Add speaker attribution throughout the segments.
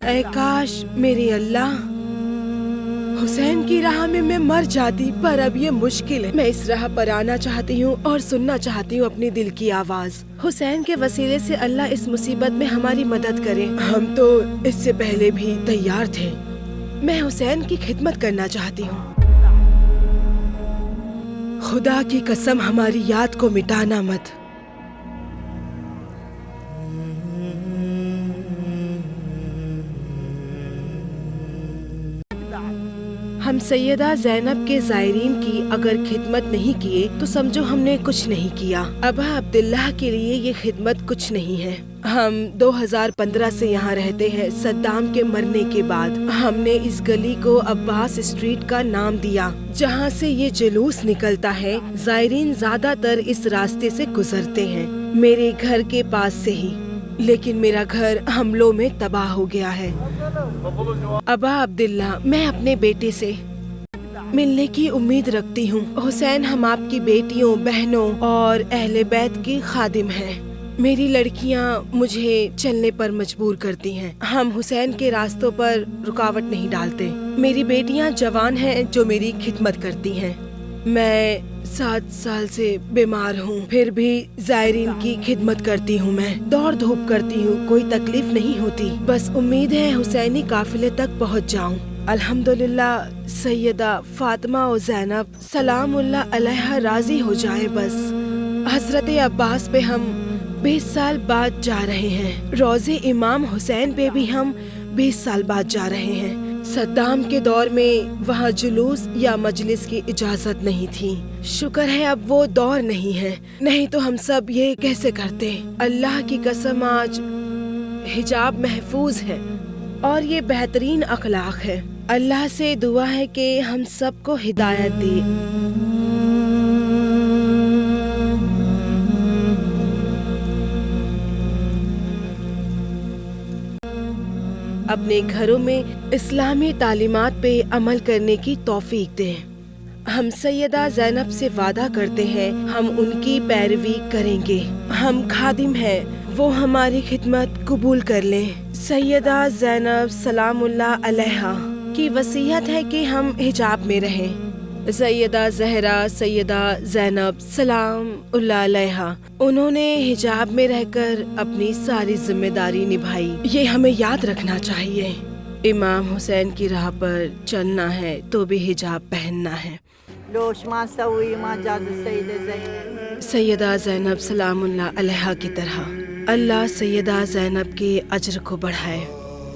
Speaker 1: اے کاش میرے اللہ حسین کی راہ میں میں مر جاتی، پر اب یہ مشکل ہے۔ میں اس راہ پر آنا چاہتی ہوں اور سننا چاہتی ہوں اپنی دل کی آواز۔ حسین کے وسیلے سے اللہ اس مصیبت میں ہماری مدد کرے۔ ہم تو اس سے پہلے بھی تیار تھے۔ میں حسین کی خدمت کرنا چاہتی ہوں۔ خدا کی قسم ہماری یاد کو مٹانا مت۔ ہم سیدہ زینب کے زائرین کی اگر خدمت نہیں کیے تو سمجھو ہم نے کچھ نہیں کیا۔ ابا عبداللہ کے لیے یہ خدمت کچھ نہیں ہے۔ ہم 2015 سے یہاں رہتے ہیں۔ صدام کے مرنے کے بعد ہم نے اس گلی کو عباس اسٹریٹ کا نام دیا، جہاں سے یہ جلوس نکلتا ہے۔ زائرین زیادہ تر اس راستے سے گزرتے ہیں، میرے گھر کے پاس سے ہی، لیکن میرا گھر حملوں میں تباہ ہو گیا ہے۔ ابا عبداللہ، میں اپنے بیٹے سے ملنے کی امید رکھتی ہوں۔ حسین ہم آپ کی بیٹیوں، بہنوں اور اہل بیت کی خادم ہیں۔ میری لڑکیاں مجھے چلنے پر مجبور کرتی ہیں۔ ہم حسین کے راستوں پر رکاوٹ نہیں ڈالتے۔ میری بیٹیاں جوان ہیں جو میری خدمت کرتی ہیں۔ میں 7 سال سے بیمار ہوں، پھر بھی زائرین کی خدمت کرتی ہوں۔ میں دوڑ دھوپ کرتی ہوں، کوئی تکلیف نہیں ہوتی۔ بس امید ہے حسینی قافلے تک پہنچ جاؤں۔ الحمدللہ سیدہ فاطمہ و زینب سلام اللہ علیہ راضی ہو جائے۔ بس حضرت عباس پہ ہم 20 سال بعد جا رہے ہیں۔ روضے امام حسین پہ بھی ہم 20 سال بعد جا رہے ہیں۔ صدام کے دور میں وہاں جلوس یا مجلس کی اجازت نہیں تھی۔ شکر ہے اب وہ دور نہیں ہے، نہیں تو ہم سب یہ کیسے کرتے۔ اللہ کی قسم آج حجاب محفوظ ہے اور یہ بہترین اخلاق ہے۔ اللہ سے دعا ہے کہ ہم سب کو ہدایت دے۔ اپنے گھروں میں اسلامی تعلیمات پہ عمل کرنے کی توفیق دیں۔ ہم سیدہ زینب سے وعدہ کرتے ہیں ہم ان کی پیروی کریں گے۔ ہم خادم ہیں، وہ ہماری خدمت قبول کر لیں۔ سیدہ زینب سلام اللہ علیہا کی وصیت ہے کہ ہم حجاب میں رہیں۔ سیدہ زہرا سیدہ زینب سلام اللہ علیہا، انہوں نے حجاب میں رہ کر اپنی ساری ذمہ داری نبھائی۔ یہ ہمیں یاد رکھنا چاہیے۔ امام حسین کی راہ پر چلنا ہے تو بھی حجاب پہننا ہے۔ سیدہ زینب سلام اللہ علیہا کی طرح اللہ سیدہ زینب کے اجر کو بڑھائے۔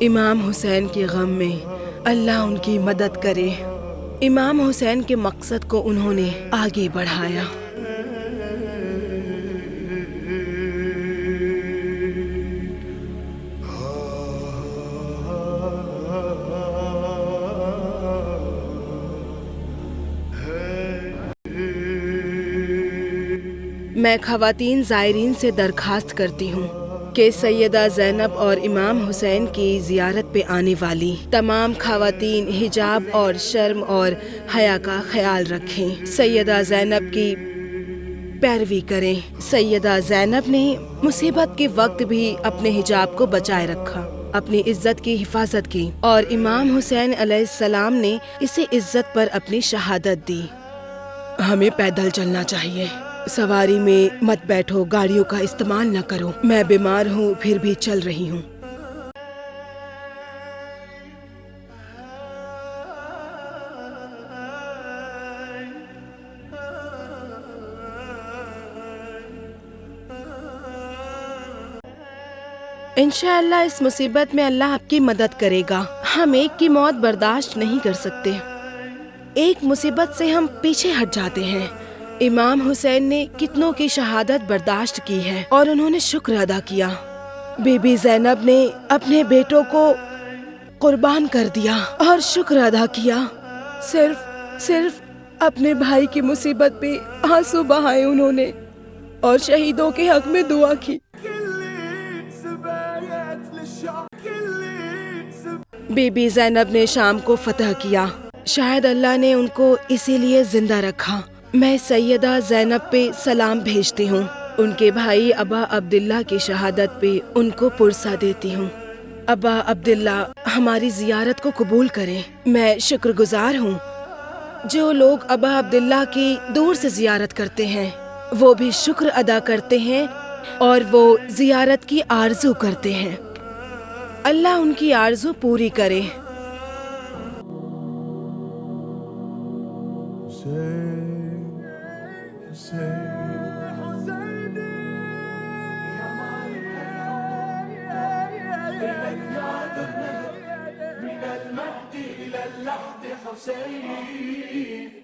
Speaker 1: امام حسین کے غم میں اللہ ان کی مدد کرے۔ امام حسین کے مقصد کو انہوں نے آگے بڑھایا۔ میں خواتین زائرین سے درخواست کرتی ہوں کہ سیدہ زینب اور امام حسین کی زیارت پہ آنے والی تمام خواتین حجاب اور شرم اور حیا کا خیال رکھیں، سیدہ زینب کی پیروی کریں۔ سیدہ زینب نے مصیبت کے وقت بھی اپنے حجاب کو بچائے رکھا، اپنی عزت کی حفاظت کی، اور امام حسین علیہ السلام نے اسے عزت پر اپنی شہادت دی۔ ہمیں پیدل چلنا چاہیے، سواری میں مت بیٹھو، گاڑیوں کا استعمال نہ کرو۔ میں بیمار ہوں پھر بھی چل رہی ہوں۔ انشاءاللہ اس مصیبت میں اللہ آپ کی مدد کرے گا۔ ہم ایک کی موت برداشت نہیں کر سکتے، ایک مصیبت سے ہم پیچھے ہٹ جاتے ہیں۔ امام حسین نے کتنوں کی شہادت برداشت کی ہے اور انہوں نے شکر ادا کیا۔ بی بی زینب نے اپنے بیٹوں کو قربان کر دیا اور شکر ادا کیا۔ صرف اپنے بھائی کی مصیبت پہ آنسو بہائے انہوں نے اور شہیدوں کے حق میں دعا کی۔ بی بی زینب نے شام کو فتح کیا، شاید اللہ نے ان کو اسی لیے زندہ رکھا۔ میں سیدہ زینب پہ سلام بھیجتی ہوں، ان کے بھائی ابا عبداللہ کی شہادت پہ ان کو پرسہ دیتی ہوں۔ ابا عبداللہ ہماری زیارت کو قبول کریں۔ میں شکر گزار ہوں جو لوگ ابا عبداللہ کی دور سے زیارت کرتے ہیں، وہ بھی شکر ادا کرتے ہیں اور وہ زیارت کی آرزو کرتے ہیں۔ اللہ ان کی آرزو پوری کرے۔
Speaker 2: من المهد إلى اللحد حسين